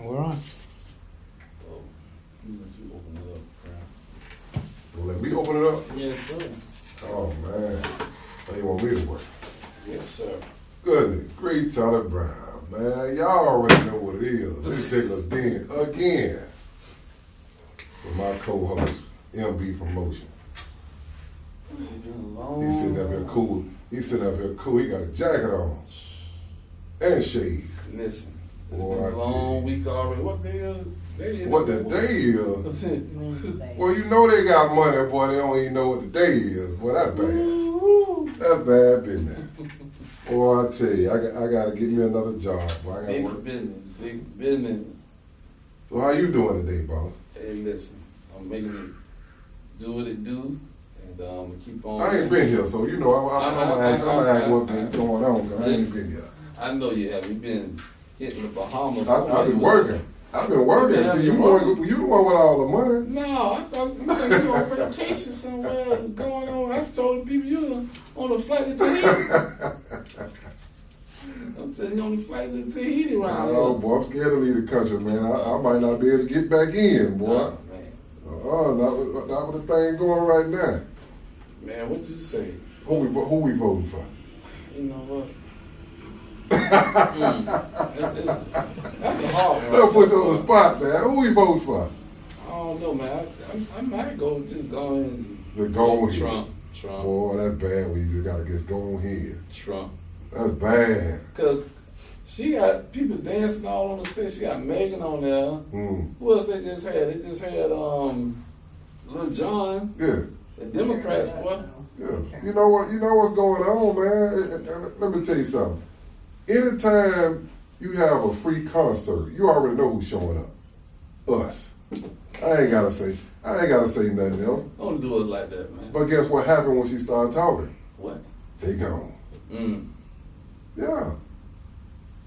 We're on. Oh, you open it up, crap. Well, let me open it up. Yes, sir. Oh, man. They want me to work. Yes, sir. Goodness, great Charlie Brown, man. Y'all already know what it is. This Diggler's Den again. With my co-host, MB Promotion. It's been a long He's sitting up here cool. He's sitting up here cool. He got a jacket on. And shade. Listen, it's Boy, been I a tell long you. week already. What the hell? What the day is? Wednesday. Well, you know they got money, boy. They don't even know what the day is. Boy, that's bad. Woo-hoo. That's bad business. Boy, I tell you, I got to get me another job. Boy, I got to Big work. business, big business. So how you doing today, boss? Hey, listen, I'm making it do what it do, and keep on. I ain't been here, so you know I'm gonna ask what's been going on. 'Cause I ain't been here. I know you have. You've been hitting the Bahamas. I've been working. I've been working. Yeah, See, you you the one with all the money. No, I thought you were on vacation somewhere going on. I told people you were on a flight to Tahiti. I'm telling you, on the flight to Tahiti right now. Oh, boy, I'm scared to leave the country, man. I might not be able to get back in, boy. Oh, man. Not with the thing going right now. Man, what you say? Who we voting for? You know what? That's a hard one. They'll put you on the spot, man. Who we voting for? I don't know, man. I might just go in. The go ahead. Trump. Boy, that's bad when you just gotta get go ahead. Trump. That's bad. Cause she got people dancing all on the stage. She got Megan on there. Mm. Who else they just had? They just had Lil Jon. Yeah. The Democrats, boy. Yeah. You know what's going on, man? Let me tell you something. Anytime you have a free concert, you already know who's showing up. Us. I ain't gotta say nothing else. Don't do it like that, man. But guess what happened when she started talking? What? They gone. Mm. Yeah.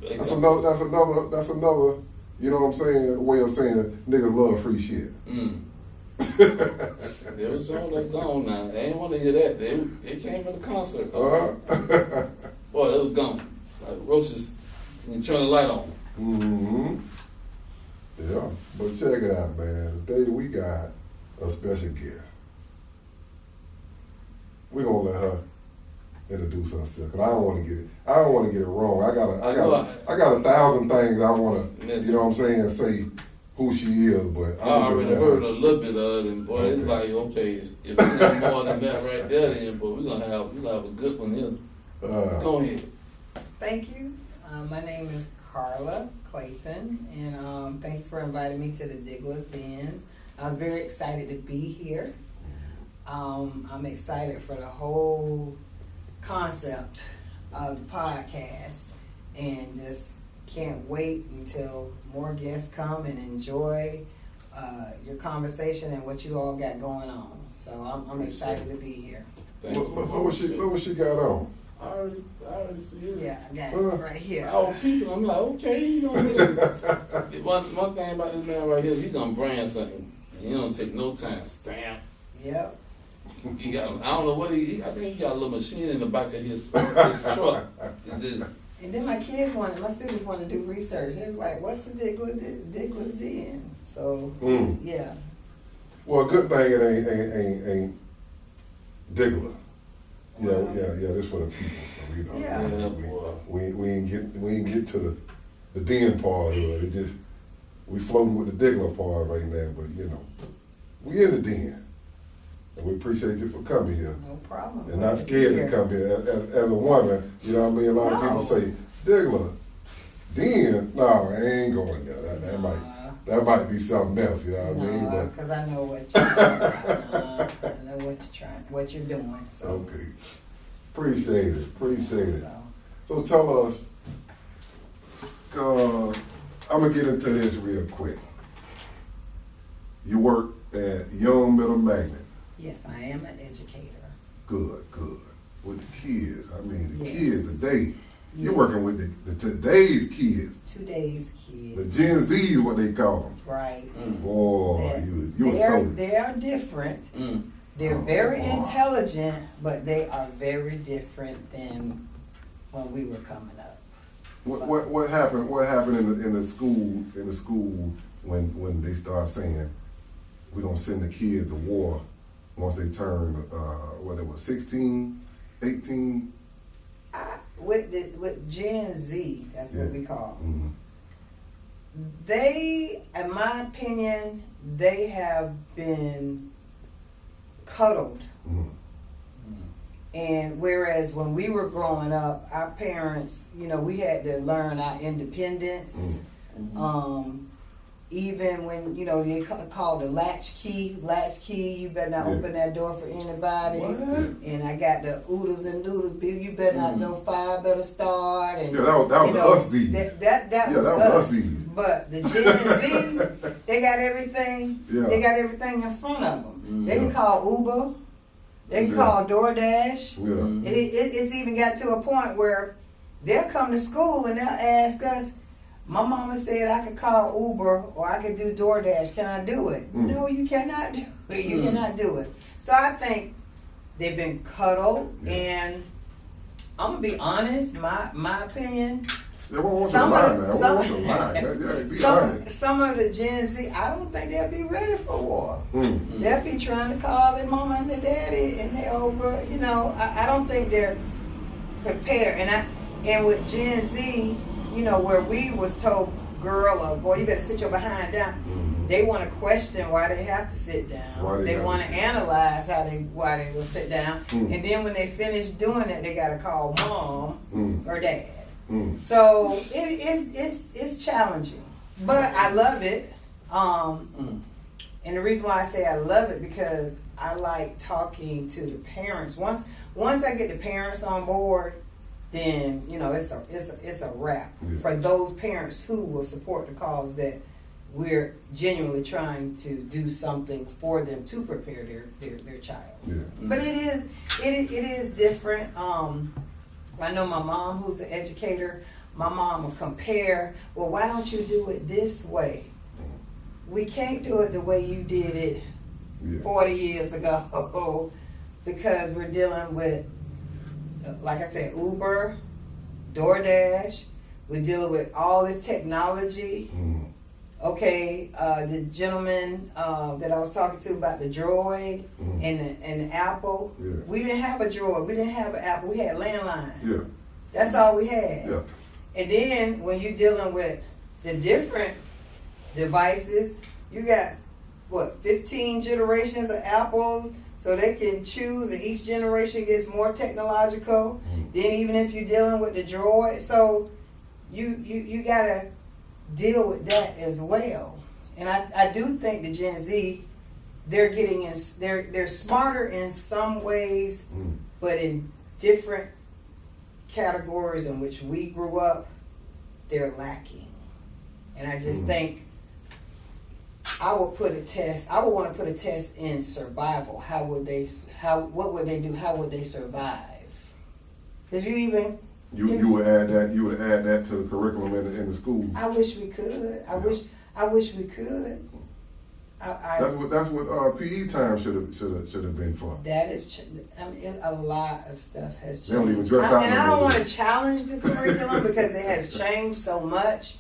They That's go- another, you know what I'm saying, way of saying niggas love free shit. Mm. They was showing they gone now. They ain't want to hear that. They came for the concert. Uh-huh. Boy, it was gone. Like roaches, you turn the light on. Mm-hmm. Yeah, but check it out, man. Today we got a special guest. We're gonna let her introduce herself. Cause I don't want to get it wrong. I got 1,000 things I want to, Yes. you know what I'm saying, say who she is, but I already heard a little bit of it, and boy, it's like, okay, if it's not more than that right there, then, but we're gonna have a good one here. Go ahead. Thank you. My name is Carla Clayton, and thank you for inviting me to the Diggler's Den. I was very excited to be here. I'm excited for the whole concept of the podcast, and just can't wait until more guests come and enjoy your conversation and what you all got going on. So I'm excited to be here. What was she got on? I already see it. Yeah, I got it right here. Oh, people, I'm like, okay, you know one thing about this man right here, he gonna brand something. He don't take no time. Stamp. Yep. He got, I don't know what I think he got a little machine in the back of his truck. It just, And then my students wanted to do research. They was like, what's the Diggler's Den? So, yeah. Well, good thing it ain't Diggler. Yeah, this for the people, so you know. Yeah. We ain't get to the den part of it. It just we floating with the Diggler part right now, but you know, we in the den, and we appreciate you for coming here. No problem. And not scared to come here as a woman. You know what I mean? A lot of people say Diggler, den. No, I ain't going there. That might be something else. You know what I mean? But because I know what you're I know what you're doing. So. Okay. Appreciate it. So tell us, cause I'm gonna get into this real quick. You work at Young Middle Magnet. Yes, I am an educator. Good. With the kids. I mean, the Yes. kids today. You're Yes. working with the today's kids. Today's kids. The Gen Z is what they call them. Right. Boy, you were so. They are different. mm. They're very Oh. intelligent, but they are very different than when we were coming up. What happened? What happened in the school when they start saying we don't send the kid to war once they turn what it was 16, 18? With Gen Z, that's what we call them. Mm-hmm. They, in my opinion, they have been cuddled. Mm-hmm. And whereas when we were growing up, our parents, we had to learn our independence. Mm-hmm. Even when, they called the latchkey, you better not open that door for anybody. What? And I got the oodles and noodles, baby, you better not know fire better start. And, Yeah, that was us Z. That was us. But the Gen Z, they got everything. Yeah. They got everything in front of them. Mm-hmm. They can call Uber. They can call DoorDash. Yeah. It's even got to a point where they'll come to school and they'll ask us, my mama said I could call Uber or I could do DoorDash. Can I do it? No, you cannot do it. You cannot do it. So I think they've been cuddled, and I'm gonna be honest. My opinion. Yeah, what was the line, man? Some of the Gen Z, I don't think they'll be ready for war. They'll be trying to call their mama and their daddy, and they over. I don't think they're prepared. And with Gen Z, where we was told, girl or boy, you better sit your behind down. Mm-hmm. They want to question why they have to sit down. They want to analyze why they will sit down. And then when they finish doing it, they got to call mom or dad. So it's challenging, but I love it. And the reason why I say I love it because I like talking to the parents. Once I get the parents on board, then it's a wrap for those parents who will support the cause that we're genuinely trying to do something for them to prepare their child. Yeah. But it is different. I know my mom, who's an educator, my mom will compare, well, why don't you do it this way? We can't do it the way you did it 40 years ago because we're dealing with, like I said, Uber, DoorDash. We're dealing with all this technology. Okay, the gentleman that I was talking to about the Droid and the Apple. Yeah. We didn't have a Droid. We didn't have an Apple. We had landline. Yeah. That's all we had. Yeah. And then when you're dealing with the different devices, you got 15 generations of Apples, so they can choose, and each generation gets more technological. Then even if you're dealing with the Droid, so you gotta deal with that as well. And I do think the Gen Z, they're smarter in some ways, but in different categories in which we grew up, they're lacking. And I just think I would want to put a test in survival. What would they do? How would they survive? Because you would add that to the curriculum in the school. I wish we could. I wish we could. That's what PE time should have been for. That is, a lot of stuff has changed. They don't even dress out. And I don't want to challenge the curriculum because it has changed so much.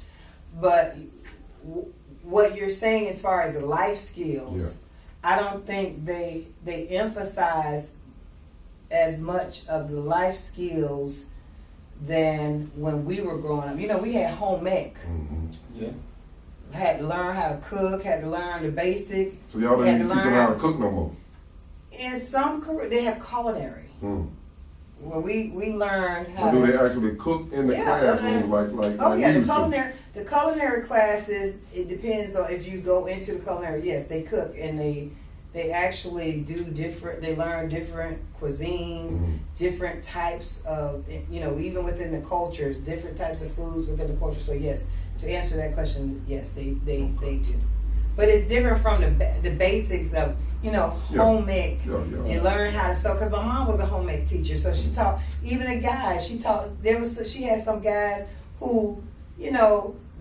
But what you're saying as far as the life skills, I don't think they emphasize as much of the life skills than when we were growing up. We had home ec. Yeah. Had to learn how to cook, had to learn the basics. So y'all don't even teach them how to cook no more? In some they have culinary. Well, we learn how do they actually cook in the classroom the culinary classes, it depends on if you go into the culinary, yes, they cook and they actually they learn different cuisines, different types of, even within the cultures, different types of foods within the culture. So yes, to answer that question, yes, they do. But it's different from the basics of, home ec and learn how to sew. Because my mom was a home ec teacher, so she taught even a guy. She had some guys who,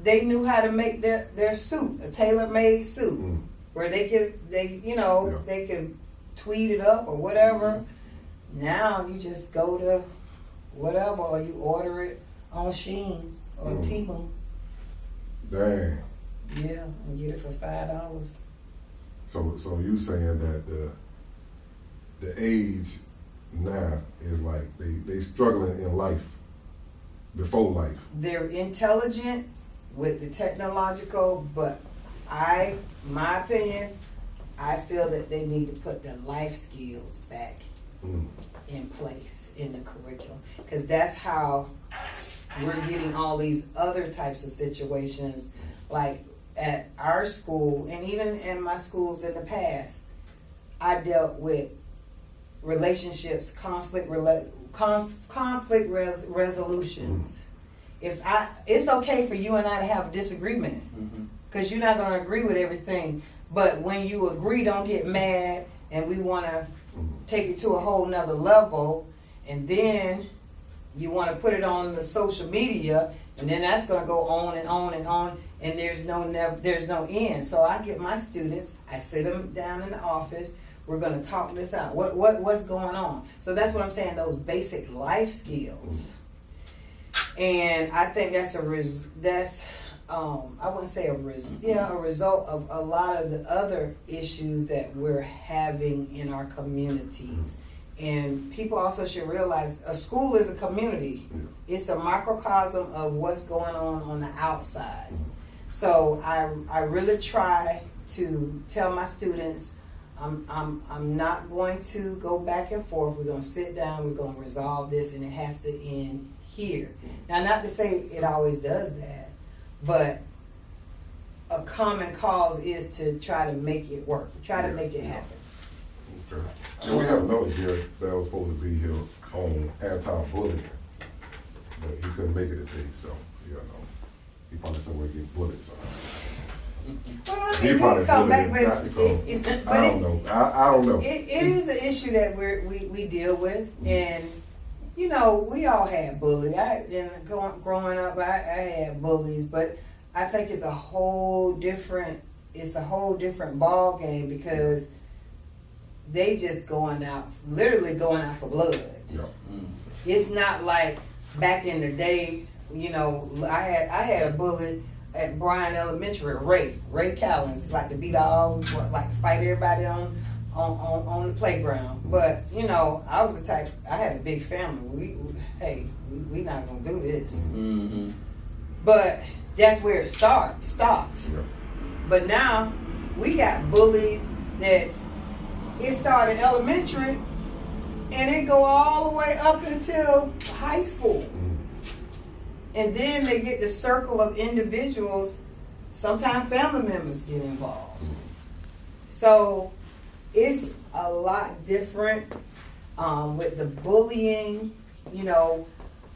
they knew how to make their suit, a tailor-made suit, where they could tweed it up or whatever. Now you just go to whatever, or you order it on Shein. or T-Moon. Dang. Yeah, and get it for $5. So you saying that the age now is like they struggling in life, before life. They're intelligent with the technological, but my opinion, I feel that they need to put the life skills back in place in the curriculum, because that's how we're getting all these other types of situations, like at our school and even in my schools in the past. I dealt with relationships, conflict resolutions. It's okay for you and I to have a disagreement, because you're not going to agree with everything. But when you agree, don't get mad, and we want to take it to a whole nother level, and then you want to put it on the social media, and then that's going to go on and on and on, and there's no end. So I get my students, I sit them down in the office. We're going to talk this out. What's going on? So that's what I'm saying. Those basic life skills, and I think that's I wouldn't say a result of a lot of the other issues that we're having in our communities. And people also should realize a school is a community. It's a microcosm of what's going on the outside. So I really try to tell my students, I'm not going to go back and forth. We're going to sit down, we're going to resolve this, and it has to end here. Now, not to say it always does that, but a common cause is to try to make it work, try to make it happen. Okay. And we have another here that was supposed to be here on anti-bullying, but he couldn't make it today, so, he probably somewhere getting bullied, so. Well, He probably come back, bullied I don't know. I don't know. It is an issue that we deal with, and we all had bullies. Growing up, I had bullies, but I think it's a whole different ball game, because they just literally going out for blood. Yeah. It's not like back in the day. I had a bully at Bryan Elementary, Ray Callens, like to beat like to fight everybody on the playground. But I was the type. I had a big family. We not gonna do this. Mm-hmm. But that's where it stopped. Yeah. But now we got bullies that it started elementary and it go all the way up until high school. And then they get the circle of individuals, sometimes family members get involved. So it's a lot different with the bullying.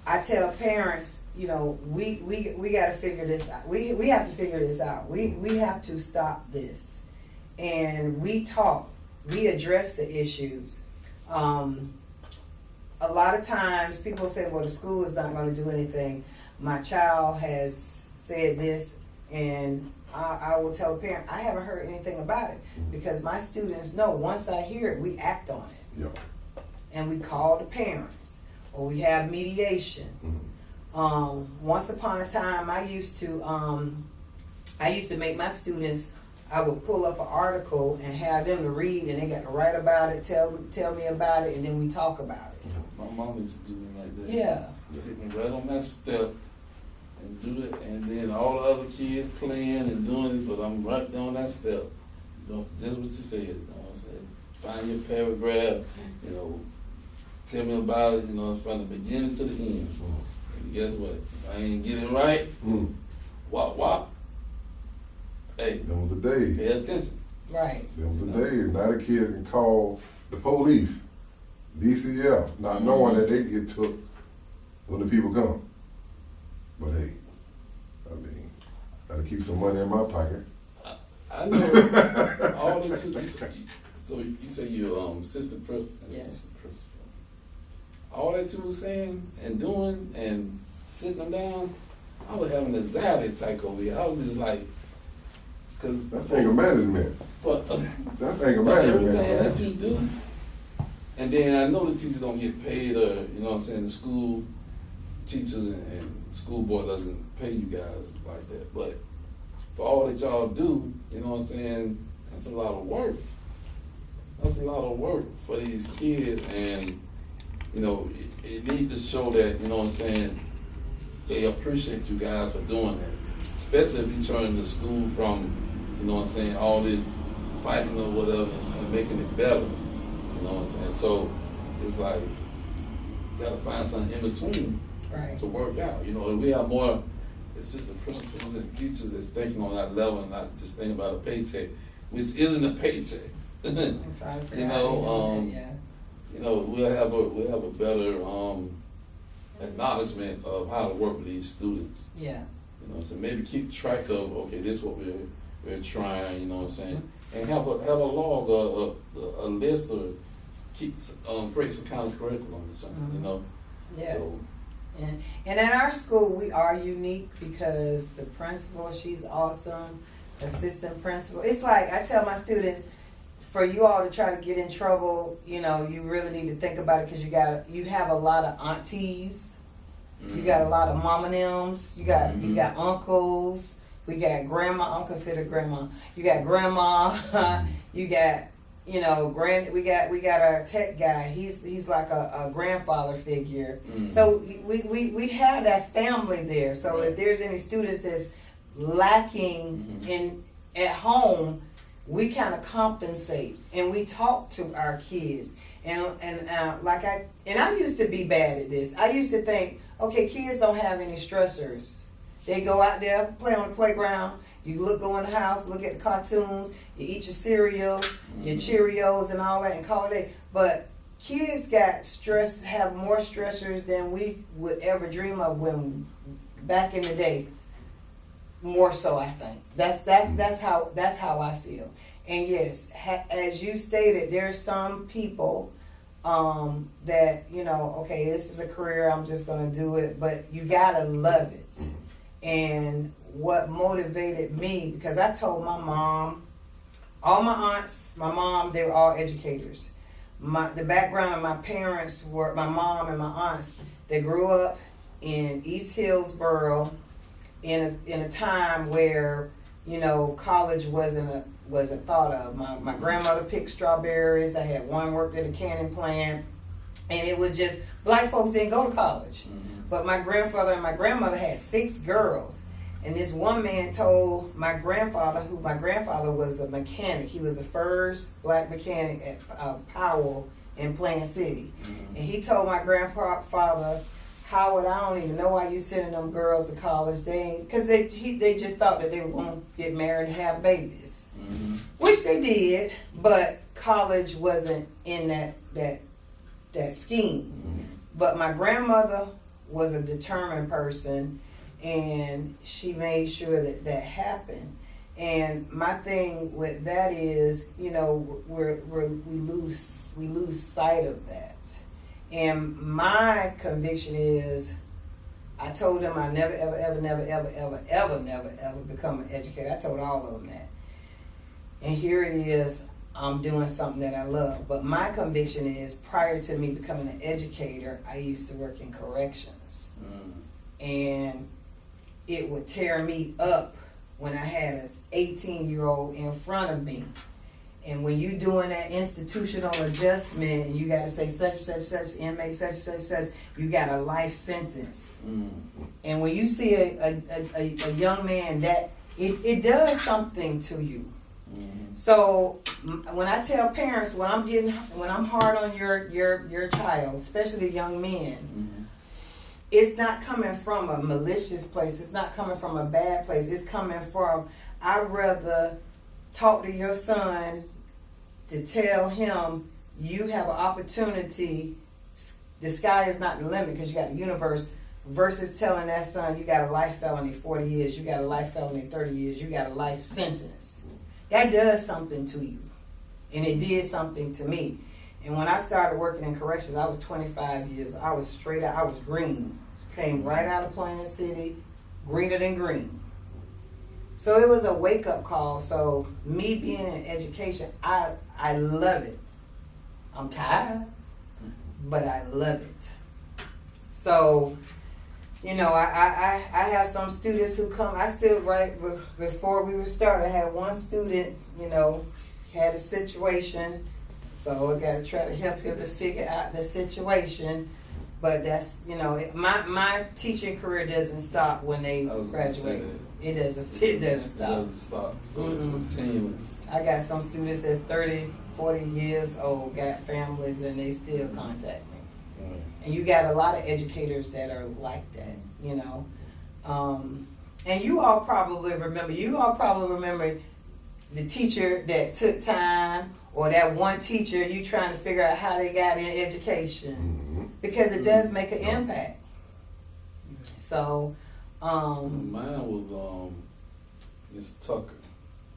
I tell parents, we got to figure this out. We have to figure this out. We have to stop this. And we talk. We address the issues. A lot of times people say, well, the school is not going to do anything. My child has said this, and I will tell a parent, I haven't heard anything about it, because my students know once I hear it, we act on it. Yeah. And we call the parents, or we have mediation. Once upon a time, I used to make my students, I would pull up an article and have them to read, and they got to write about it, tell me about it, and then we talk about it. My mom used to do me like that. Yeah. Sitting right on that step and do that, and then all the other kids playing and doing it, but I'm right there on that step. Just what you said. I said, find your paragraph, tell me about it, from the beginning to the end. And guess what? If I ain't get it right, wop. Hey, Them was the days. pay attention. Right. Them was the days. Now the kids can call the police, DCF, not knowing that they get took when the people come. But hey, gotta keep some money in my pocket. I know all the two. So you say you're assistant principal. Yes. Assistant principal. All that you were saying and doing and sitting them down, I was having an anxiety attack over here. I was just like, cause That's anger management. That's anger management, everything man. that you do, and then I know the teachers don't get paid, or the school teachers and school board doesn't pay you guys like that, but for all that y'all do, you know what I'm saying, that's a lot of work. That's a lot of work for these kids, and, you know, it needs to show that, you know what I'm saying, they appreciate you guys for doing that. Especially if you turn the school from, you know what I'm saying, all this fighting or whatever and making it better. You know what I'm saying? So it's like, you gotta find something in between to work out. You know, and we have more assistant principals and teachers that's thinking on that level and not just thinking about a paycheck, which isn't a paycheck. You know, you know, we'll have a better acknowledgement of how to work with these students. Yeah. You know, so maybe keep track of, okay, this is what we're trying, you know what I'm saying? And have a log, a list, or create some kind of curriculum or something, you know? Yes. So, and at our school, we are unique because the principal, she's awesome, assistant principal. It's like, I tell my students, for you all to try to get in trouble, you know, you really need to think about it, because you have a lot of aunties, you got a lot of mama nims, you got uncles, we got grandma. I'm considered grandma. You got grandma. You got, you know, we got our tech guy. He's like a grandfather figure. So we have that family there. So if there's any students that's lacking at home, we kind of compensate and we talk to our kids. And I used to be bad at this. I used to think, okay, kids don't have any stressors. They go out there, play on the playground. You go in the house, look at the cartoons. You eat your cereal, your Cheerios, and all that, and call it a day. But kids got stress, have more stressors than we would ever dream of when back in the day. More so, I think. That's how I feel. And yes, as you stated, there's some people that, you know, okay, this is a career, I'm just gonna do it, but you gotta love it. And what motivated me, because I told my mom, all my aunts, my mom, they were all educators. The background of my parents were, my mom and my aunts, they grew up in East Hillsboro in a time where, you know, college wasn't thought of. My grandmother picked strawberries. I had one worked at a canning plant, and it was just, black folks didn't go to college. But my grandfather and my grandmother had 6 girls. And this one man told my grandfather was a mechanic. He was the first black mechanic at Powell in Plant City. And he told my grandfather, Howard, I don't even know why you sending them girls to college. Because they just thought that they were going to get married and have babies. Which they did, but college wasn't in that scheme. But my grandmother was a determined person, and she made sure that happened. And my thing with that is, you know, we lose sight of that. And my conviction is, I told them I never become an educator. I told all of them that. And here it is, I'm doing something that I love. But my conviction is, prior to me becoming an educator, I used to work in corrections. And it would tear me up when I had an 18-year-old in front of me. And when you doing that institutional adjustment, and you got to say such, inmate, such, you got a life sentence. And when you see a young man, that it does something to you. So when I tell parents, when I'm hard on your child, especially young men, it's not coming from a malicious place. It's not coming from a bad place. It's coming from, I'd rather talk to your son to tell him you have an opportunity. The sky is not the limit because you got the universe, versus telling that son you got a life felony 40 years, you got a life felony 30 years, you got a life sentence. That does something to you. And it did something to me. And when I started working in corrections, I was 25 years. I was straight out, I was green. Came right out of Plant City, greener than green. So it was a wake-up call. So me being in education, I love it. I'm tired, but I love it. So you know, I have some students who come. I still before we were started. I had one student, you know, had a situation, so I got to try to help him to figure out the situation. But that's, you know, my teaching career doesn't stop when they graduate. It doesn't stop. It doesn't stop. So it's continuous. I got some students that's 30, 40 years old, got families, and they still contact me. Right. And you got a lot of educators that are like that, you know. And you all probably remember the teacher that took time, or that one teacher you trying to figure out how they got in education, because it does make an impact. So, mine was Miss Tucker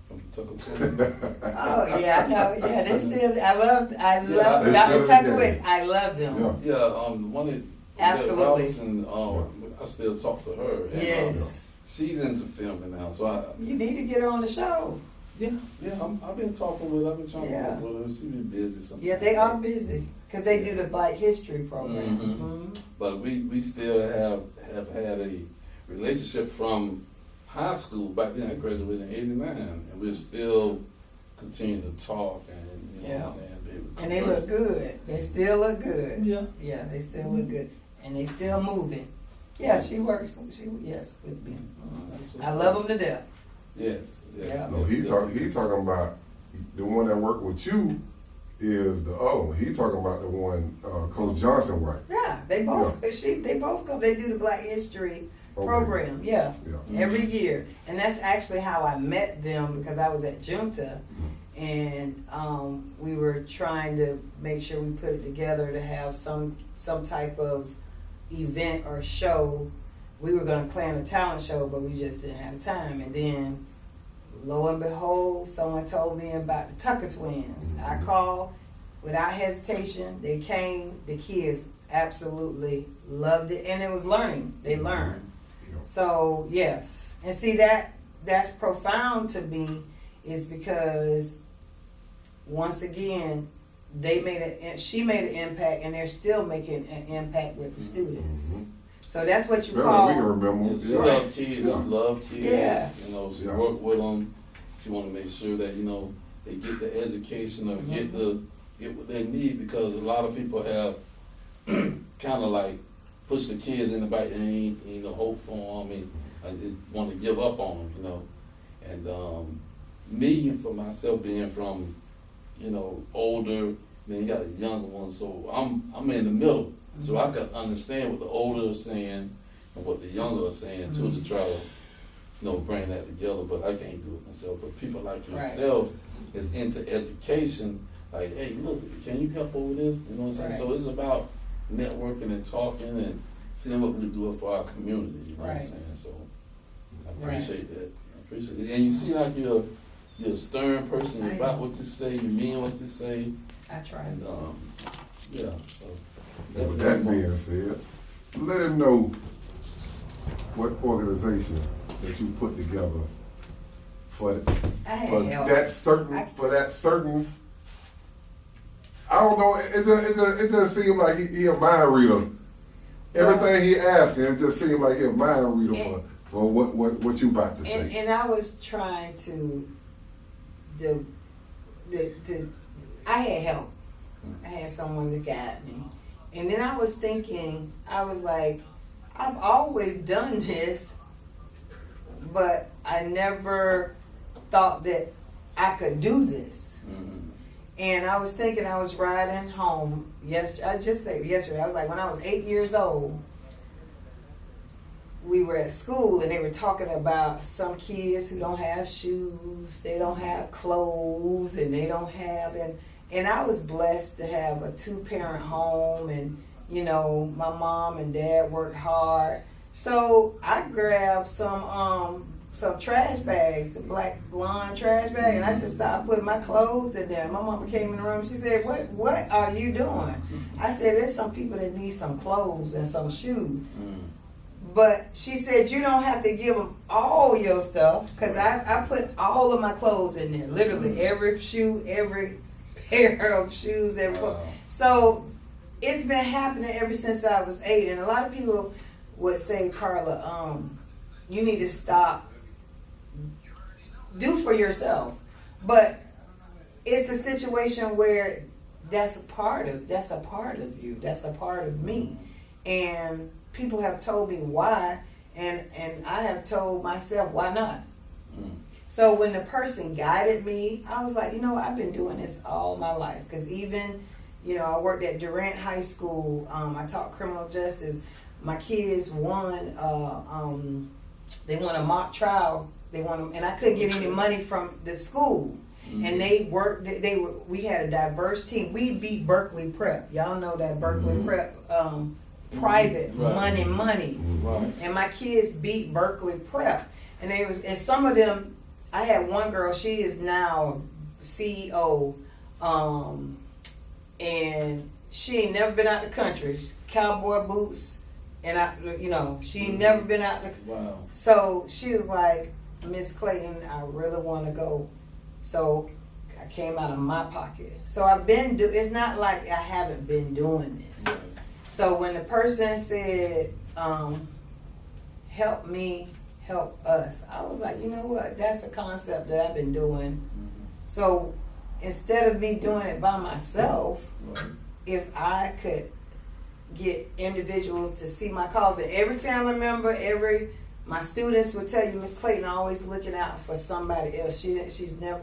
from Tucker Twins. oh yeah, I know. Yeah, they still. I love Dr. Tucker West. I love them. Yeah, one that Absolutely. And I still talk to her. And, Yes. She's into filming now, so You need to get her on the show. yeah. I've been talking with her. I've been trying to talk with her. She's been busy sometimes. Yeah, they are busy because they do the Black History program. Mm-hmm. But we still have had a relationship from high school. Back then, I graduated in '89, and we're still continuing to talk and you know what I'm saying. And they look good. They still look good. Yeah. Yeah, they still look good, and they still moving. Yeah, she works. Yes, with me. I love them to death. Yes. Yeah. No, he talking about the one that worked with you is the other one. He talking about the one Coach Johnson wife. Yeah, they both. They both come. They do the Black History program. Yeah, every year, and that's actually how I met them, because I was at Junta, and we were trying to make sure we put it together to have some type of event or show. We were going to plan a talent show, but we just didn't have time. And then, lo and behold, someone told me about the Tucker Twins. I called without hesitation. They came. The kids absolutely loved it, and it was learning. They learned. So yes, and see that's profound to me, is because once again she made an impact, and they're still making an impact with the students. So that's what you call. We can remember. She loves kids. She loves kids. Yeah. You know, she work with them. She want to make sure that you know they get the education or get what they need, because a lot of people have kind of like push the kids in the back and ain't no hope for them, and just want to give up on them, you know. And me, for myself, being from, you know, older, then you got a younger one, so I'm in the middle, so I can understand what the older are saying and what the younger are saying too, to try to, you know, bring that together. But I can't do it myself. But people like yourself is into education, like, hey, look, can you help over this? You know what I'm saying? So it's about networking and talking and seeing what we can do for our community. You know what I'm saying? So I appreciate that. I appreciate it. And you see, like you're a stern person. You're about what you say. You mean what you say. I try. And yeah. So With that being said, let him know what organization that you put together for that certain. I don't know. It just seemed like he a mind reader. Everything he asking, it just seemed like he a mind reader for what you about to say. And I was trying to I had help. I had someone to guide me. And then I was thinking, I was like, I've always done this, but I never thought that I could do this. And I was thinking, I was riding home yesterday. I was like, when I was 8 years old, we were at school and they were talking about some kids who don't have shoes, they don't have clothes, and they don't have, and I was blessed to have a 2-parent home, and you know, my mom and dad worked hard. So I grabbed some trash bags, the black blonde trash bag, and I just started putting my clothes in there. My mama came in the room, she said, what are you doing? I said, there's some people that need some clothes and some shoes. But she said, you don't have to give them all your stuff, because I put all of my clothes in there, literally every shoe, every pair of shoes, every So it's been happening ever since I was 8, and a lot of people would say, Carla, you need to stop. Do for yourself, but it's a situation where that's a part of you. That's a part of me, and people have told me why, and I have told myself why not. So when the person guided me, I was like, I've been doing this all my life. Because even, I worked at Durant High School. I taught criminal justice. My kids won. They won a mock trial. And I couldn't get any money from the school. Mm-hmm. And they worked. We had a diverse team. We beat Berkeley Prep. Y'all know that Berkeley Prep. Private money. Right. And my kids beat Berkeley Prep. And some of them. I had one girl, she is now CEO, and she ain't never been out the country. Cowboy boots, and she ain't never been out the Wow. So she was like, Miss Clayton, I really want to go. So I came out of my pocket. So it's not like I haven't been doing this. Right. So when the person said, help me, help us, I was like, you know what, that's a concept that I've been doing. So instead of me doing it by myself, if I could get individuals to see my cause, and every family member, my students would tell you, Miss Clayton always looking out for somebody else. She's never,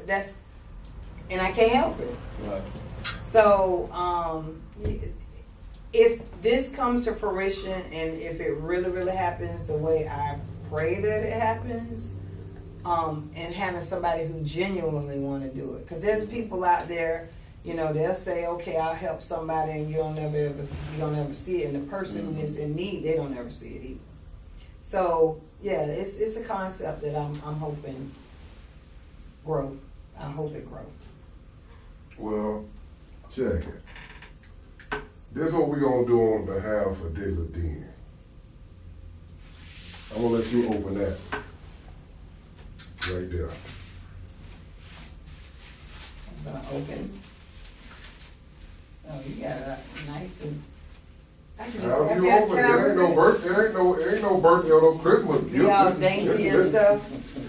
and I can't help it. Right. So if this comes to fruition, and if it really, really happens the way I pray that it happens, and having somebody who genuinely want to do it, because there's people out there, they'll say, okay, I'll help somebody, and you don't ever see it, and the person who is in need, they don't ever see it either. So yeah, it's a concept that I'm hoping grow. I hope it grow. Well, check it. This is what we're gonna do on behalf of Digler's Den. I'm gonna let you open that right there. I'm gonna open. Oh, you got it nice and. How you open it? It ain't no birthday. It ain't no birthday or no Christmas gift. Be all dainty and stuff.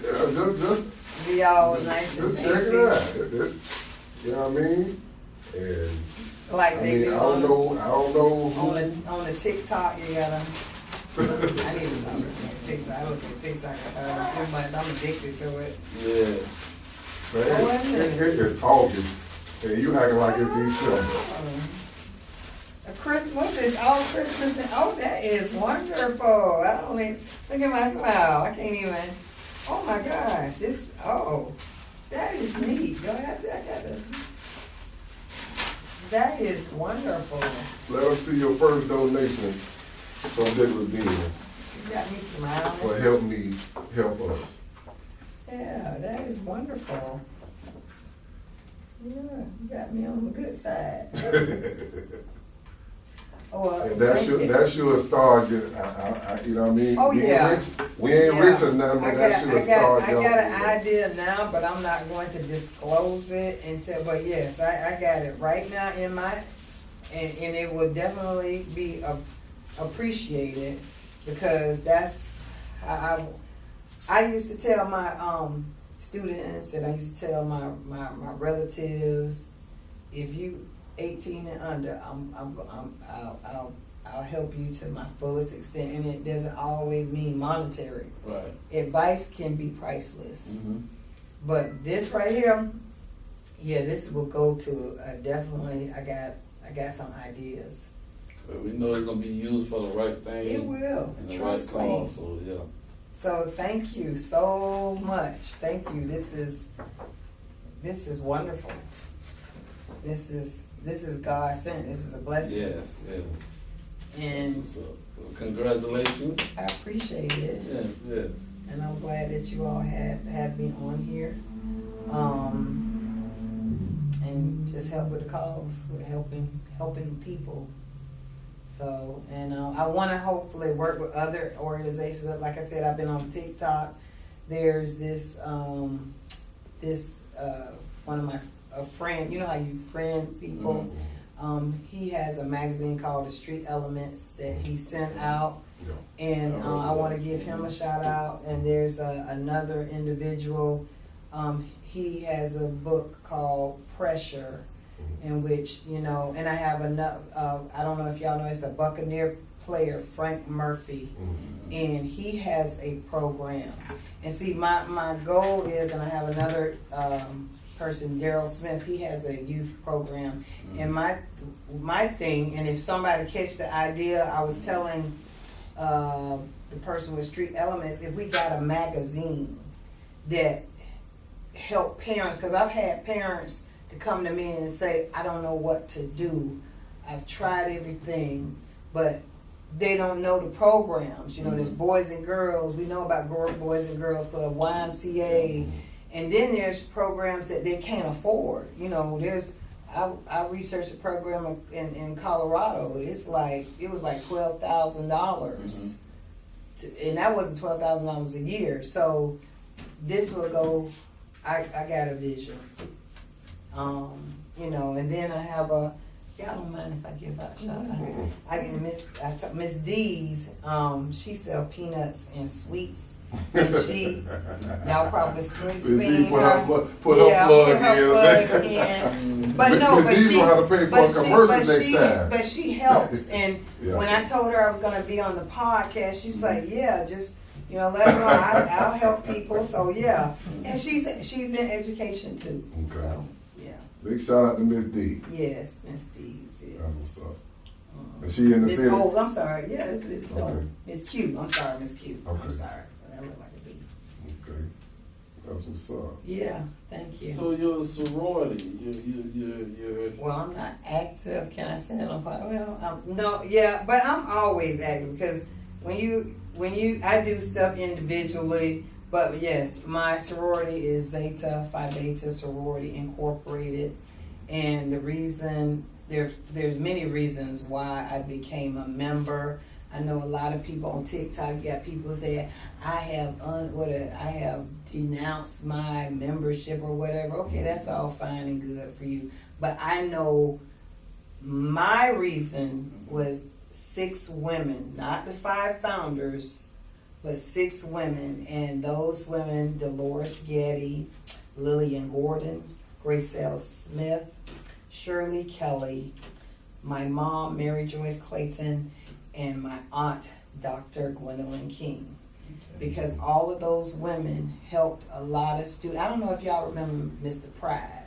Yeah, just be all nice and just dainty. check it out. You know what I mean? And like they do I don't know who. On the TikTok, you gotta. I need to stop looking at TikTok. I look at TikTok too much. I'm addicted to it. Yeah. Man, it is August, and you acting like it's December. Christmas is all Christmas, and that is wonderful. I don't even look at my smile. I can't even. Oh my gosh, that is neat. Go ahead, I got this. That is wonderful. Let us see your first donation from Digler's Den. You got me smiling. For help me, help us. Yeah, that is wonderful. Yeah, you got me on the good side. And that should start you. You know what I mean? Oh, yeah. We ain't rich or nothing, but that should start you. I got an idea now, but I'm not going to disclose it until. But yes, I got it right now in my, and it will definitely be appreciated, because that's I used to tell my students, and I used to tell my relatives, if you 18 and under, I'll help you to my fullest extent, and it doesn't always mean monetary. Right. Advice can be priceless. Mm-hmm. But this right here, yeah, this will go to definitely. I got some ideas. But we know it's gonna be used for the right thing. It will. And the Trust right me. cause. So yeah. So thank you so much. Thank you. This is wonderful. This is God sent. This is a blessing. Yes, yes. And That's what's up. Well, congratulations. I appreciate it. Yes, yes. And I'm glad that you all had me on here. And just help with the cause, with helping people. So, and I want to hopefully work with other organizations. Like I said, I've been on TikTok. There's this one of my friend. You know how you friend people. Mm-hmm. He has a magazine called The Street Elements that he sent out, Yeah. And I want to give him a shout out. And there's another individual. He has a book called Pressure, in which, and I have enough. I don't know if y'all know, it's a Buccaneer player, Frank Murphy, and he has a program. And see, my goal is, and I have another person, Daryl Smith. He has a youth program, and my thing. And if somebody catch the idea, I was telling the person with Street Elements, if we got a magazine that help parents, because I've had parents to come to me and say, I don't know what to do. I've tried everything, but they don't know the programs. There's Boys and Girls. We know about Boys and Girls Club, YMCA, and then there's programs that they can't afford. I researched a program in Colorado. It was like $12,000, and that wasn't $12,000 a year. So this will go. I got a vision, and then I have y'all don't mind if I give out a shout out. Miss D's, she sell peanuts and sweets, and y'all probably seen her. Put her plug in. But no, but she know how to pay for a commercial next time. But she helps, and when I told her I was going to be on the podcast, she's like, yeah, just. Let her know I'll help people. So yeah, and she's in education too. Okay. So, yeah. Big shout out to Miss D. Yes, Miss D's. Yes. That's what's up. Is she in the city? I'm sorry. Yeah, it's okay. Miss Q. I'm sorry, Miss Q. Okay. I'm sorry. That looked like a D. Okay. That's what's up. Yeah. Thank you. So you're a sorority. You're. Well, I'm not active. Can I say that on podcast? Well, no. Yeah, but I'm always active because I do stuff individually, but yes, my sorority is Zeta Phi Beta Sorority Incorporated, and the reason there's many reasons why I became a member. I know a lot of people on TikTok. You got people saying I have denounced my membership or whatever. Okay, that's all fine and good for you, but I know my reason was 6 women, not the 5 founders, but 6 women. And those women, Dolores Getty, Lillian Gordon, Grace L. Smith, Shirley Kelly, my mom, Mary Joyce Clayton, and my aunt, Dr. Gwendolyn King. Because all of those women helped a lot of students. I don't know if y'all remember Mr. Pride.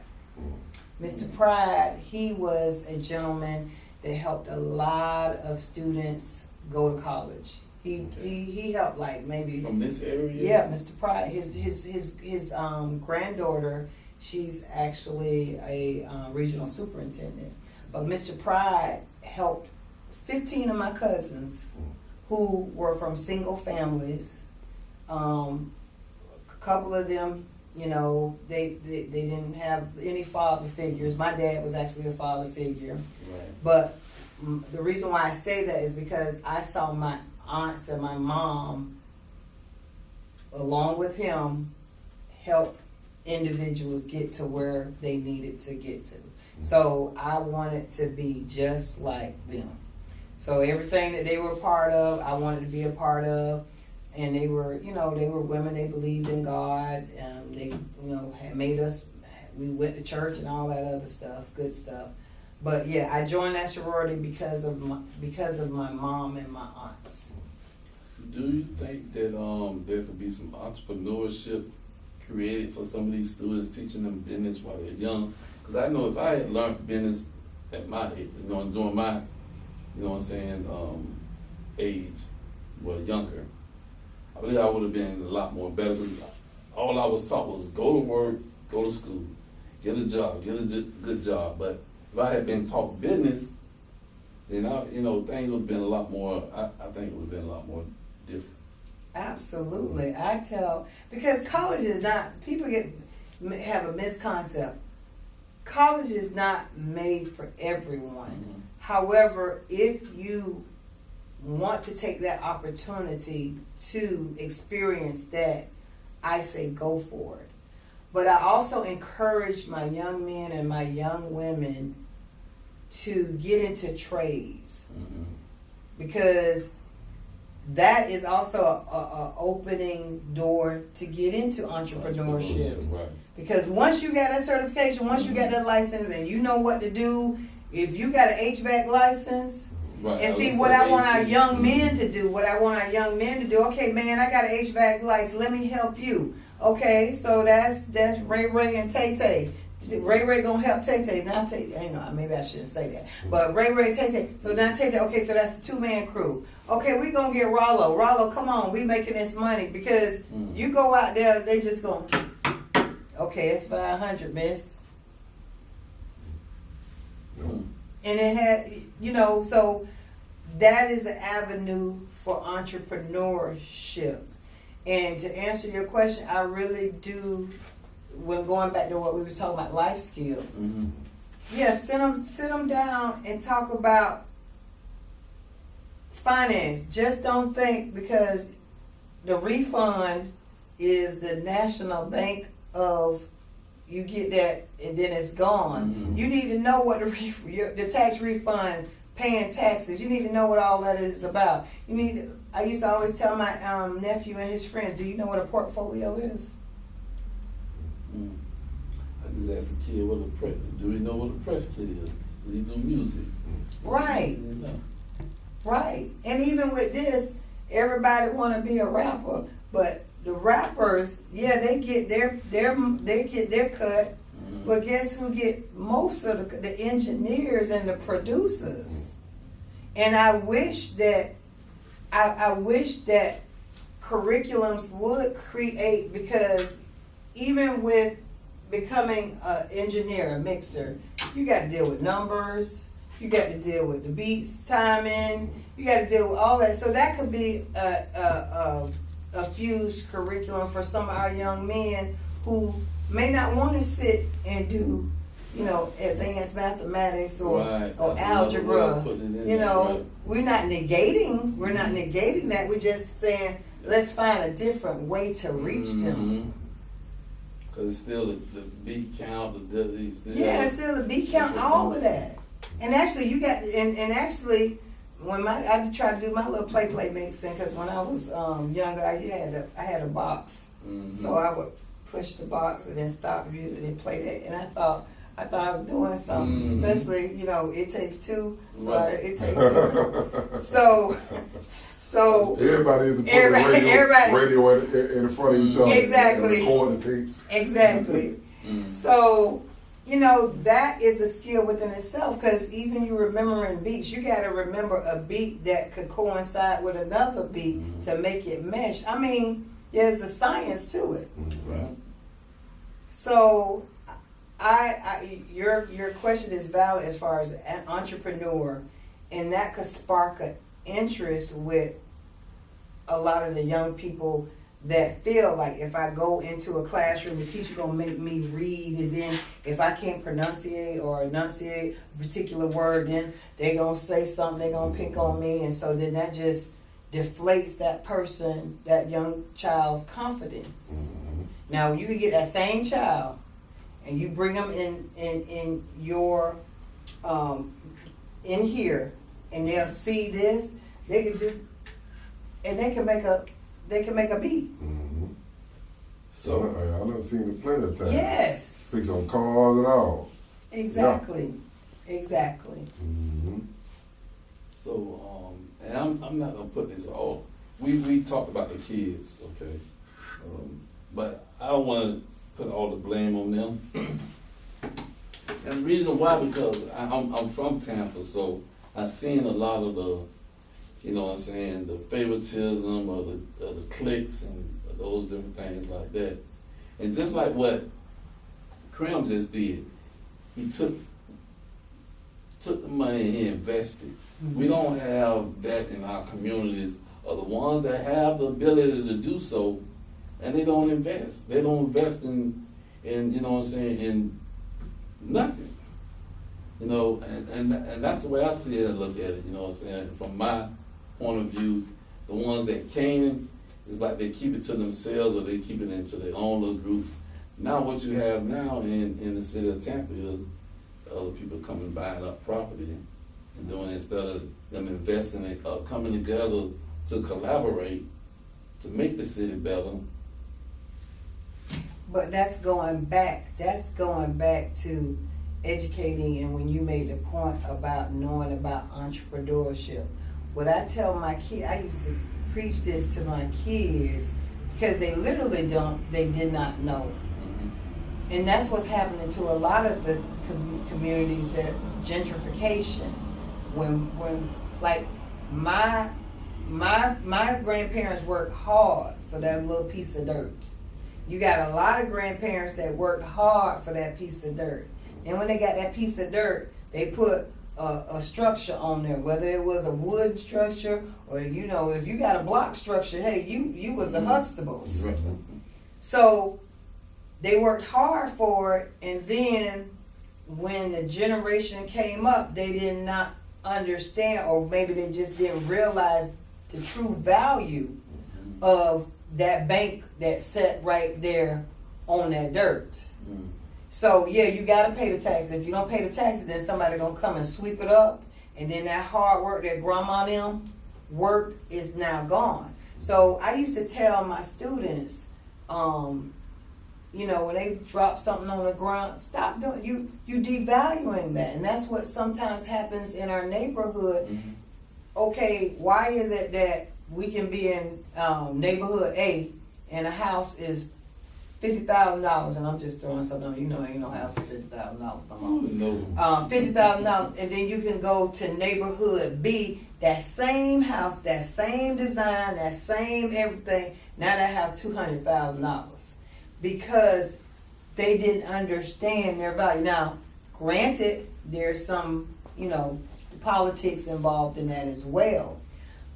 Mr. Pride, he was a gentleman that helped a lot of students go to college. He helped like maybe from this area. Yeah, Mr. Pride. His granddaughter, she's actually a regional superintendent. But Mr. Pride helped 15 of my cousins who were from single families. A couple of them, they didn't have any father figures. My dad was actually a father figure. Right. But the reason why I say that is because I saw my aunts and my mom, along with him, help individuals get to where they needed to get to. So I wanted to be just like them. So everything that they were a part of, I wanted to be a part of. And they were women, they believed in God. They, had made us, we went to church and all that other stuff, good stuff. But yeah, I joined that sorority because of my mom and my aunts. Do you think that there could be some entrepreneurship created for some of these students, teaching them business while they're young? Because I know if I had learned business at my age, during my, age, well, younger, I believe I would have been a lot more better. All I was taught was go to work, go to school, get a job, get a good job. But if I had been taught business, then things would have been a lot more. I think it would have been a lot more different. Absolutely, because college is not. People have a misconcept. College is not made for everyone. Mm-hmm. However, if you want to take that opportunity to experience that, I say go for it. But I also encourage my young men and my young women to get into trades. Mm-hmm. Because that is also a opening door to get into entrepreneurship. Right. Because once you got that certification, once you got that license, and you know what to do, if you got an HVAC license, Right. and see what I want our young men to do, okay, man, I got an HVAC license, let me help you. Okay, so that's Ray Ray and Tay Tay. Ray gonna help Tay Tay. Now Tay, maybe I shouldn't say that. But Ray and Tay Tay. So now Tay Tay, okay, so that's a 2-man crew. Okay, we gonna get Rollo. Rollo, come on, we making this money because you go out there, they just gonna, okay, it's 500, miss. And it had, so that is an avenue for entrepreneurship. And to answer your question, I really do, when going back to what we was talking about, life skills. Mm-hmm. Yeah, sit them down and talk about finance. Just don't think because the refund is the National Bank of, you get that and then it's gone. Mm-hmm. You need to know what the tax refund, paying taxes. You need to know what all that is about. I used to always tell my nephew and his friends, do you know what a portfolio is? I just asked a kid what a press. Do he know what a press kit is? Do he do music? Right. Right. And even with this, everybody want to be a rapper, but the rappers, yeah, they get their cut. But guess who get most of the engineers and the producers? And I wish that curriculums would create, because even with becoming an engineer, a mixer, you got to deal with numbers, you got to deal with the beats, timing, you got to deal with all that. So that could be a fused curriculum for some of our young men who may not want to sit and do, advanced mathematics or algebra. We're not negating that. We're just saying, let's find a different way to reach them. Because it's still the beat count, it's still the beat count, all of that. And actually, actually, when I tried to do my little play mixing, because when I was younger, I had a box, so I would push the box and then stop the music and play that, and I thought I was doing something, especially it takes two, so it takes two. So everybody is putting radio in front of each other, exactly, and record the tapes. Exactly. So that is a skill within itself, because even you remembering beats, you got to remember a beat that could coincide with another beat to make it mesh. I mean, there's a science to it. Right. So, your question is valid as far as an entrepreneur, and that could spark an interest with a lot of the young people that feel like, if I go into a classroom, the teacher gonna make me read, and then if I can't pronunciate or enunciate a particular word, then they gonna say something, they gonna pick on me, and so then that just deflates that person, that young child's confidence. Now you can get that same child and you bring them in your in here, and they'll see this, they can do, and they can make a beat. So I done seen it plenty of times. Yes. Fix on cars and all. Exactly. Exactly. So and I'm not gonna put this all. We talked about the kids, okay, but I don't want to put all the blame on them. And the reason why, because I'm from Tampa, so I've seen a lot of the, the favoritism or the cliques and those different things like that. And just like what Krim just did, he took the money and he invested. We don't have that in our communities, or the ones that have the ability to do so, and they don't invest. They don't invest in in nothing. And that's the way I see it and look at it, from my point of view. The ones that can, it's like they keep it to themselves, or they keep it into their own little groups. Now what you have now in the city of Tampa is other people coming buying up property and doing, instead of them investing in coming together to collaborate to make the city better. But that's going back to educating, and when you made the point about knowing about entrepreneurship. What I tell my kids, I used to preach this to my kids because they literally they did not know. And that's what's happening to a lot of the communities, that gentrification. When like my grandparents worked hard for that little piece of dirt. You got a lot of grandparents that worked hard for that piece of dirt. And when they got that piece of dirt, they put a structure on there, whether it was a wood structure or, you know, if you got a block structure, hey, you was the Hustlerz. So they worked hard for it, and then when the generation came up, they did not understand, or maybe they just didn't realize the true value of that bank that sat right there on that dirt. So yeah, you gotta pay the taxes. If you don't pay the taxes, then somebody gonna come and sweep it up, and then that hard work that grandma and them worked is now gone. So I used to tell my students, you know, when they drop something on the ground, stop doing, you devaluing that. And that's what sometimes happens in our neighborhood. Okay, why is it that we can be in neighborhood A and a house is $50,000, and I'm just throwing something on, you know, ain't no house of $50,000 no more. No. $50,000, and then you can go to neighborhood B, that same house, that same design, that same everything, now that house $200,000. Because they didn't understand their value. Now, granted, there's some, you know, politics involved in that as well.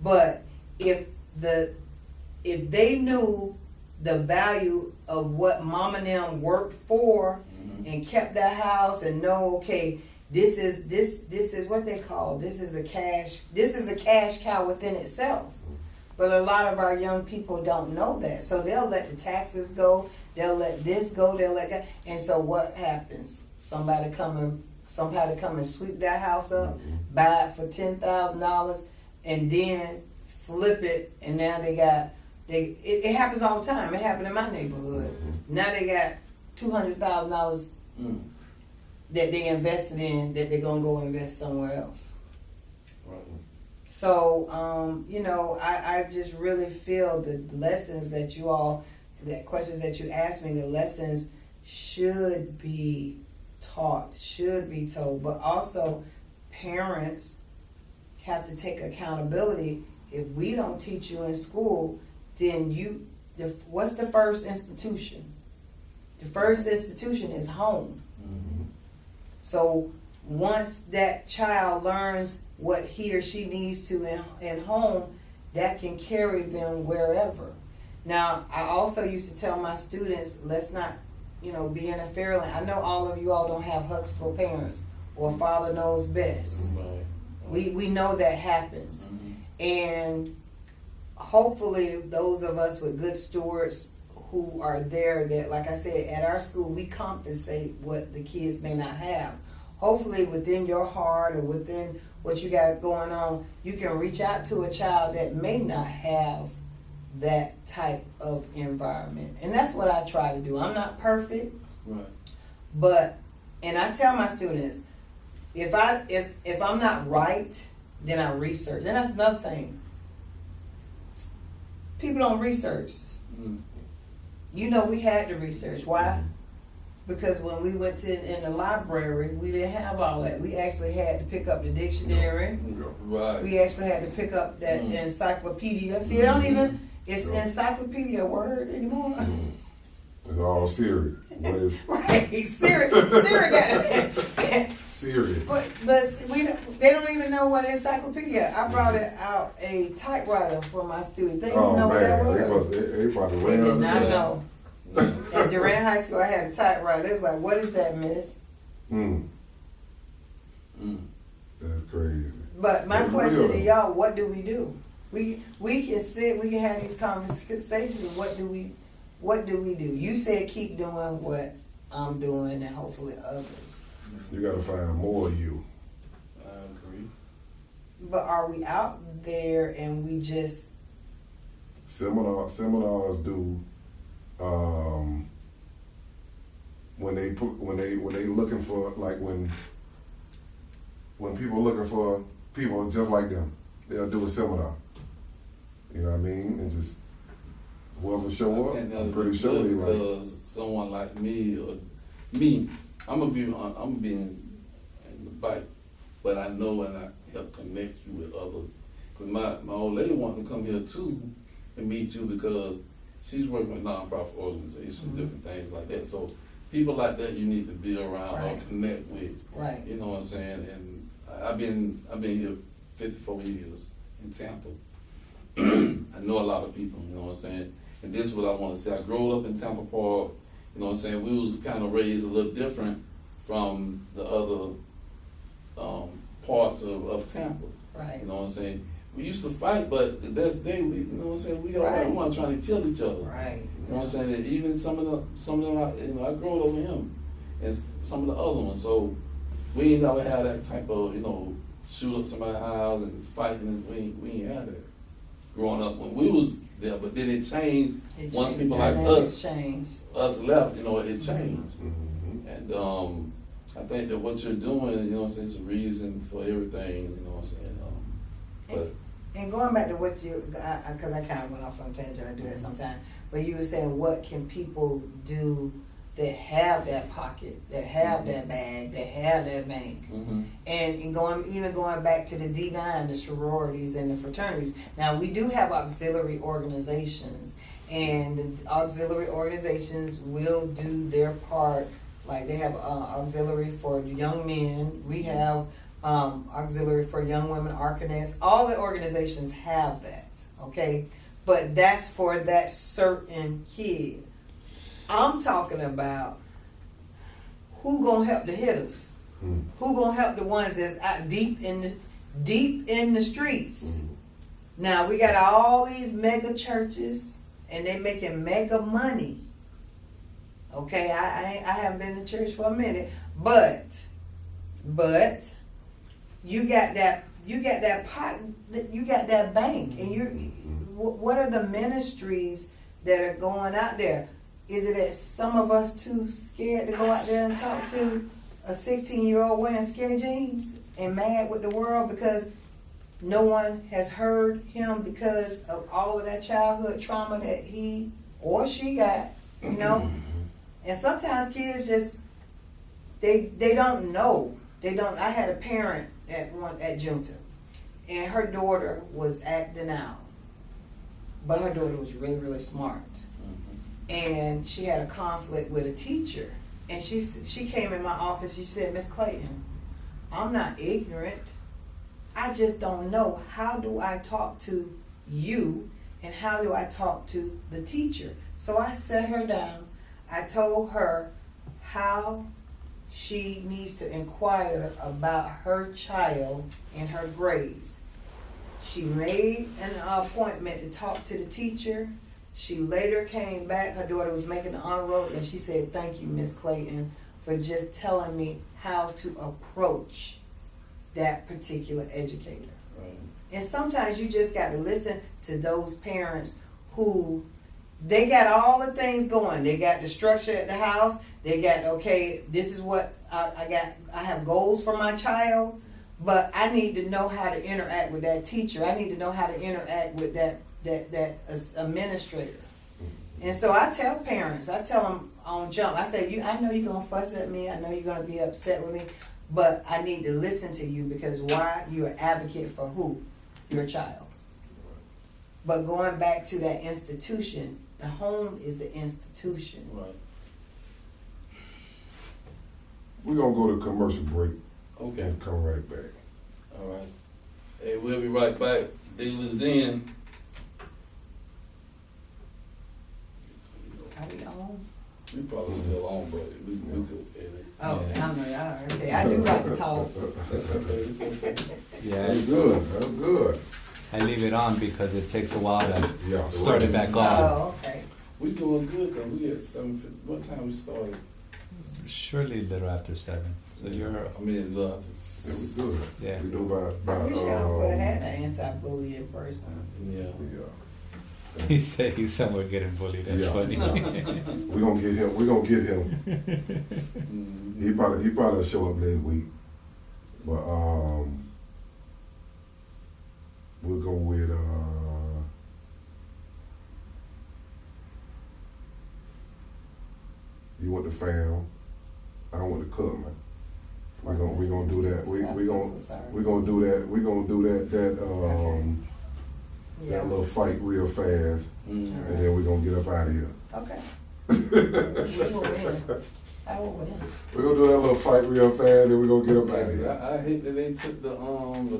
But if they knew the value of what mom and them worked for and kept that house, and know, okay, this is what they call, this is a cash cow within itself. But a lot of our young people don't know that. So they'll let the taxes go, they'll let this go, they'll let that. And so what happens? Somebody come and sweep that house up, buy it for $10,000, and then flip it, and now it happens all the time. It happened in my neighborhood. Now they got $200,000 that they invested in that they're gonna go invest somewhere else. So, you know, I just really feel the lessons that the questions that you asked me, the lessons should be taught, should be told, but also parents have to take accountability. If we don't teach you in school, then what's the first institution? The first institution is home. So once that child learns what he or she needs to in home, that can carry them wherever. Now, I also used to tell my students, let's not, you know, be in a fairyland. I know all of you all don't have Huxtable parents or Father Knows Best. We know that happens. And hopefully those of us with good stewards who are there, that, like I said, at our school, we compensate what the kids may not have. Hopefully within your heart or within what you got going on, you can reach out to a child that may not have that type of environment. And that's what I try to do. I'm not perfect, but, and I tell my students, if I'm not right, then I research. And that's another thing. People don't research. You know, we had to research. Why? Because when we went in the library, we didn't have all that. We actually had to pick up the dictionary. We actually had to pick up that encyclopedia. See, they don't even, it's encyclopedia a word anymore. It's all Siri. What is right, Siri got it. Siri. But they don't even know what encyclopedia. I brought it out a typewriter for my students. They didn't know what that was. They probably They did not Yeah. know. At Durant High School, I had a typewriter. They was like, "What is that, miss?" That's crazy. But my That's question real. to y'all: what do we do? We can sit. We can have these conversations. What do we do? You said keep doing what I'm doing, and hopefully others. You gotta find more of you. I agree. But are we out there and we just seminars do when they looking for, like, when people looking for people just like them, they'll do a seminar. You know what I mean? And just whoever show up, I'm pretty sure they like. Because someone like me, I'm gonna be in the bike, but I know and I help connect you with others. Cause my old lady wanted to come here too and meet you because she's working with nonprofit organizations, different things like that. So people like that you need to be around or connect with. Right. You know what I'm saying? And I've been here 54 years in Tampa. I know a lot of people, you know what I'm saying? And this is what I want to say. I grew up in Tampa Park, you know what I'm saying? We was kind of raised a little different from the other parts of Tampa. Right. You know what I'm saying? We used to fight, but that's day, you know what I'm saying? We weren't trying to kill each other. Right. You know what I'm saying? And even some of them, I grew up with him, and some of the other ones. So we ain't never had that type of, shoot up somebody's house and fighting. We ain't had that growing up when we was there. But then it changed once people like us left. It changed. Mm-hmm. And I think that what you're doing, you know what I'm saying, is a reason for everything. You know what I'm saying? And going back to what you, because I kind of went off on a tangent, I do that sometimes, but you were saying, what can people do that have that pocket, that have that bag, that have that bank? And going back to the D9, the sororities and the fraternities. Now, we do have auxiliary organizations, and the auxiliary organizations will do their part. Like they have auxiliary for young men. We have auxiliary for young women, Arcanets. All the organizations have that, okay? But that's for that certain kid. I'm talking about who gonna help the hitters, who gonna help the ones that's out deep in the streets. Now we got all these mega churches, and they making mega money. Okay, I haven't been to church for a minute, but you got that pot, you got that bank, and what are the ministries that are going out there? Is it that some of us too scared to go out there and talk to a 16-year-old wearing skinny jeans and mad with the world because no one has heard him because of all of that childhood trauma that he or she got, And sometimes kids just, they don't know. I had a parent at Junta, and her daughter was acting out. But her daughter was really, really smart. And she had a conflict with a teacher. And she came in my office, she said, Miss Clayton, I'm not ignorant. I just don't know. How do I talk to you and how do I talk to the teacher? So I sat her down. I told her how she needs to inquire about her child and her grades. She made an appointment to talk to the teacher. She later came back. Her daughter was making the honor roll, and she said, "Thank you, Miss Clayton, for just telling me how to approach that particular educator." Right. And sometimes you just got to listen to those parents who, they got all the things going. They got the structure at the house. They got, okay, this is what I got. I have goals for my child, but I need to know how to interact with that teacher. I need to know how to interact with that administrator. And so I tell parents, I tell them on jump, I say, I know you're going to fuss at me. I know you're going to be upset with me, but I need to listen to you because why? You're an advocate for who? Your child. But going back to that institution, the home is the institution. Right. We're going to go to commercial break. Okay. And come right back. All right. Hey, we'll be right back. Dealers Den. Are we on? We probably still on, but we could edit. Oh, I know y'all. Okay, I do like to talk. It's okay. It's okay. Yeah, That's good. That's good. I leave it on because it takes a while to Yeah. start it back on. Oh, okay. We doing good because we at 7:50. What time we started? Surely a little after 7. So you're, I mean, Yeah, we good. Yeah. We do by I wish y'all would have had an anti-bullying person. yeah. Yeah. He said he's somewhere getting bullied. That's Yeah. funny. We're gonna get him. We're gonna get him. Mhm. He probably show up next week. But we'll go with you want the fam. I want the cook, man. We gonna do that. We gonna do that. We gonna do that Yeah. that little fight real fast, Mhm. and then we gonna get up out of here. Okay. We will win. I will win. We're gonna do that little fight real fast, and we're gonna get up out of here. I hate that they took the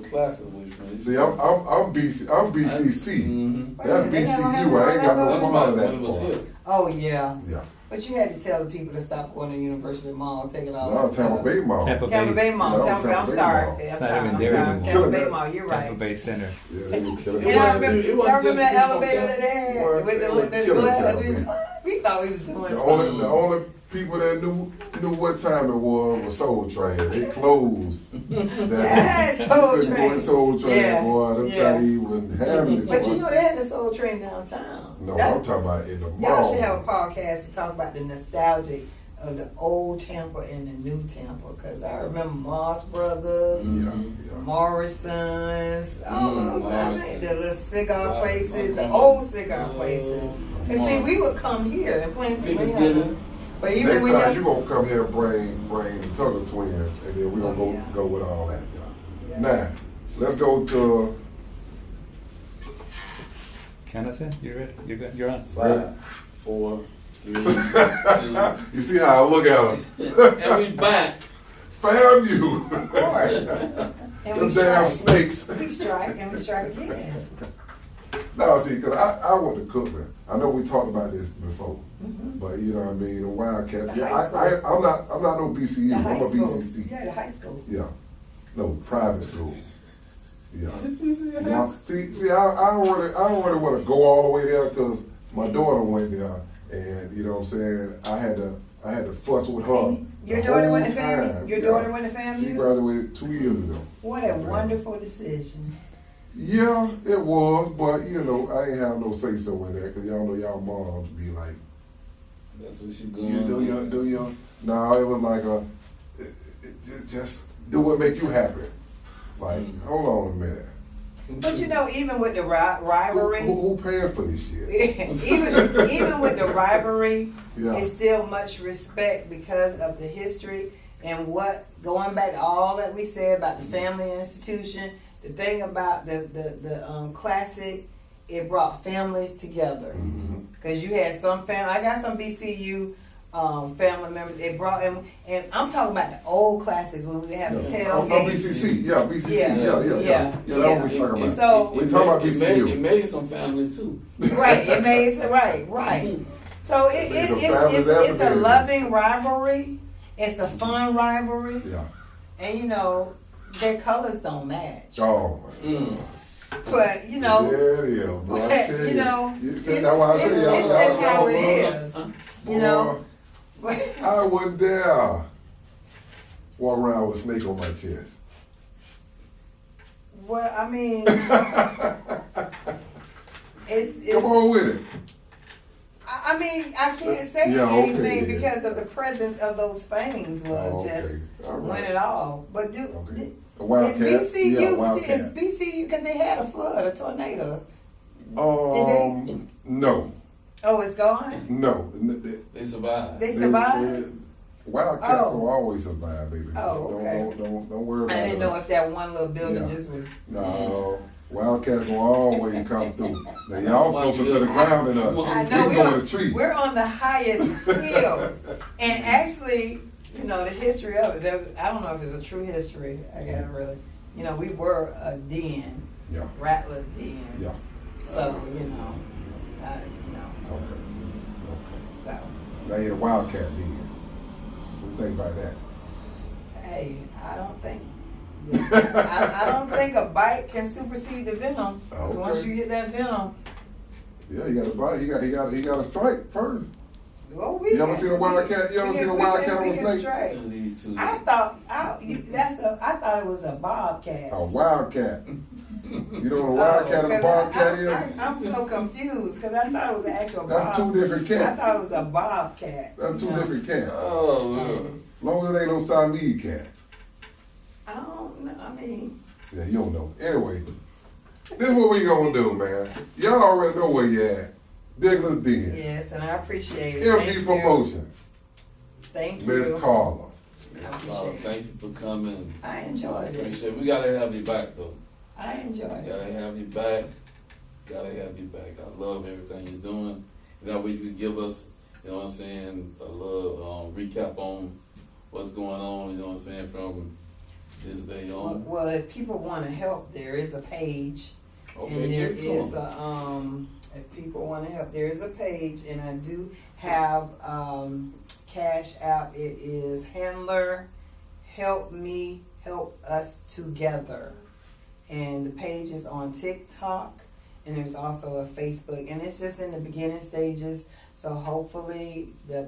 classes away from me. See, I'm BCC. Mhm. That's They BCU. don't have I ain't got That's no why part of when that it was part. here. Oh, yeah. Yeah. But you had to tell the people to stop going to University Mall, taking all No, that Tampa stuff. Bay Mall. Tampa Tampa Bay Mall. No, Tampa Bay. I'm Tampa Bay sorry. Mall. I'm It's not sorry. even I'm there sorry. anymore. Tampa Bay Killing Mall. You're Tampa right. Bay Center. Yeah, they were killing It And I wasn't- remember, it y'all wasn't remember just that people elevator from that they had Tampa. with the Killing glass? Tampa Bay. We thought we was doing The something. only people that knew what time it was Soul Train. They closed. Yeah, Soul You couldn't go in Train. Soul Train, Yeah, boy. Them yeah. Chinese wasn't having it. But boy. you know they had the Soul Train downtown. No, That- I'm talking about in the mall. Y'all should have a podcast to talk about the nostalgia of the old Tampa and the new Tampa. Because I remember Moss Brothers, Yeah, Mhm. yeah. Morrison's, all those, I mean, Morrison. the little cigar Wow. places, the Mhm. old cigar places. And see, Morrison. we would come here and plain see, People we get had it. but even Next when time you you gonna come here and bring the Tucker twins, and then we gonna Oh, yeah. go with all that. Yeah. Now, let's go to Candace, you ready? You're good? You're on. 5, 4, 3, 2, you see how I look at them. and we back. Found you. Of course. And we Them damn strike. snakes. We strike and we strike again. No, see, cause I want to cook, man. I know we talked about this before, Mhm. but you know what I mean. The Wildcats. The Yeah, high school. I'm not no BCU. The I'm high a school. BCC. Yeah, the high school. Yeah, no private school. Yeah. Yeah. Yeah. See, I don't really want to go all the way there because my daughter went there, and you know what I'm saying. I had to fuss with her. Your the daughter whole went to FAMU? time. Your Yeah. daughter went to She FAMU? graduated 2 years ago. What a wonderful decision. Yeah, it was, but you know, I ain't have no say so in that because y'all know y'all moms be like, That's what she going you do your. No, it was like just do what make you happy. Like, hold on a minute. But you know, even with the rivalry, Who paying for this shit? even with the rivalry, Yeah. it's still much respect because of the history and what going back to all that we said about the family institution. The thing about the classic, it brought families together Mhm. because you had some family. I got some BCU family members. It brought and I'm talking about the old classics when we have the tailgates. BCC, yeah, BCC, Yeah, yeah, yeah, that's what we talking about. So- We talking about it BCU. made some families too. Right, it made right. So It's a it's family's a affidavit. loving rivalry. It's a fun rivalry, Yeah. and you know their colors don't match. Oh. Mm. But you know, Yeah, it is, boy. I tell you know, it's it's how I say just how it is. Boy, You know, I wouldn't dare walk around with a snake on my chest. well, I mean, it's Come on with it. I mean, I can't say Yeah, okay, anything yeah. because of the presence of those fangs will Oh, okay. just All right. win it all. But Okay. A is wildcat. BCU Yeah, is wildcat. BCU because they had a flood, a tornado. No, Oh, it's gone. no. They survived. They survived. Wildcats Oh. will always survive, baby. Oh, okay. Don't worry about it. I didn't know if that one little building Yeah. just was. No, Wildcats will always come through. Now y'all closer to the ground than us. I We know can go in the tree. we're on the highest hills, and actually, you know, the history of it. I don't know if it's a true history. I gotta really, you know, we were a den, Yeah, Rattler's den. yeah. So you know, you know, Okay. so Now you're a Wildcat then. What do you think about that? hey, I don't think. I don't think a bite can supersede the venom. 'Cause Okay. once you get that venom, Yeah, you got to bite. He got to strike first. well, we You ever can- seen a wildcat? You ever we seen a can- wildcat we on a can snake? strike. These two. I thought it was a bobcat. A Wildcat. You know what a wildcat and a bobcat is? I'm so confused because I thought it was an actual That's two different I cats. thought it was a bobcat. That's two different cats. Oh, yeah. As long as it ain't no Siamese cat. I don't know. I mean, Yeah, you don't know. Anyway, this is what we gonna do, man. Y'all already know where you at. Digler's Den. yes, and I appreciate it. MD Thank you. Promotion. Thank Miss you. Carla. I appreciate it. Thank you for coming. I enjoyed it. Appreciate it. We gotta have you back though. I enjoyed it. Gotta have you back. Gotta have you back. I love everything you're doing. That way you can give us, you know what I'm saying, a little recap on what's going on, you know what I'm saying, from this day on. Well, if people want to help, there is a page. Okay, And there give it to is 'em. if people want to help, there is a page, and I do have Cash App. It is Handler Help Me Help Us Together, and the page is on TikTok, and there's also a Facebook, and it's just in the beginning stages. So hopefully the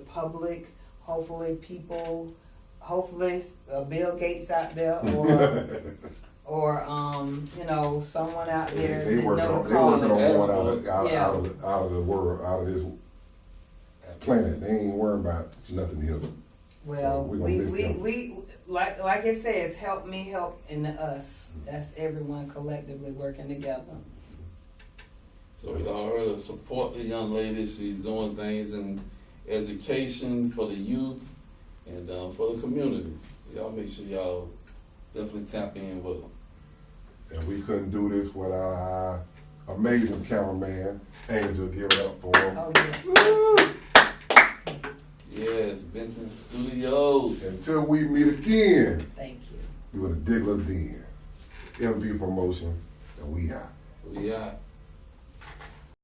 public, hopefully people, hopefully Bill Gates out there, or you know, someone out there They that working know on the they working cause. on one Yeah. out of the world, out of this planet. They ain't worrying about nothing else. Well, So we gonna miss them. we like it says, help me help in the us. That's everyone collectively working together. So y'all heard her support the young lady. She's doing things in education for the youth and for the community. So y'all make sure y'all definitely tap in with her. And we couldn't do this without our amazing cameraman, Angel. Give it up for him. Oh yes. Yes, Benson Studios. Until we meet again, Thank you. you in a Digler's Den. MD Promotion, and we out. We out.